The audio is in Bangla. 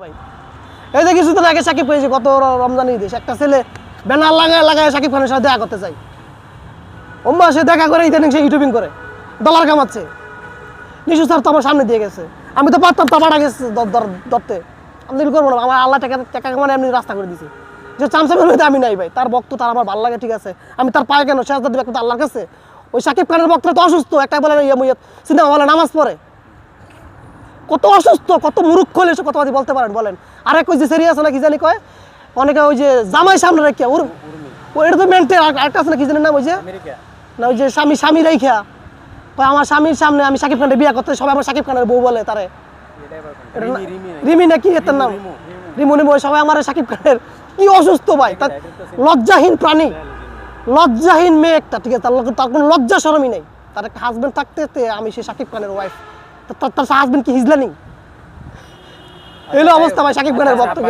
ভাই এই যে কিছুদিন আগে সাকিব পেয়েছে কত রমজান ঈদে একটা ছেলে ব্যানার লাগায় সাকিব খানের সাথে দেখা করতে চাই ওম্মা সে দেখা করে ইদানিং সে ইউটিউবিং করে ডলার কামাচ্ছে নিশু স্যার তো আমার সামনে দিয়ে গেছে আমি তো পারতাম তা পাড়া গেছে ধরতে আমি দিল করবো না আমার আল্লাহ টাকা কামানে এমনি রাস্তা করে দিছে যে চামচামের মধ্যে আমি নাই ভাই তার বক্ত তার আমার ভালো লাগে ঠিক আছে আমি তার পায়ে কেন শেষ দিবে একটা আল্লাহর কাছে ওই সাকিব খানের বক্তরা তো অসুস্থ একটা বলে সিনেমা বলে নামাজ পড়ে কত অসুস্থ কত মূর্খ হলে সে কথাবাদি বলতে পারেন বলেন আরেক ওই যে সেরি আছে না কি জানি কয় অনেকে ওই যে জামাই সামনে রেখে ওর এটা তো মেন্টে আরেকটা আছে না কি জানি নাম ওই যে না ওই যে স্বামী রাইখা কয় আমার স্বামীর সামনে আমি সাকিব খানের বিয়ে করতে সবাই আমার সাকিব খানের বউ বলে তারে রিমি নাকি এটার নাম রিমনি বই সবাই আমার সাকিব খানের কি অসুস্থ ভাই তার লজ্জাহীন প্রাণী লজ্জাহীন মেয়ে একটা ঠিক আছে তার কোনো লজ্জা শরমই নেই তার একটা হাজবেন্ড থাকতে আমি সে সাকিব খানের ওয়াইফ তার হাজবেন্ড কি হিজলানি এলো অবস্থা ভাই সাকিব খানের বক্তব্য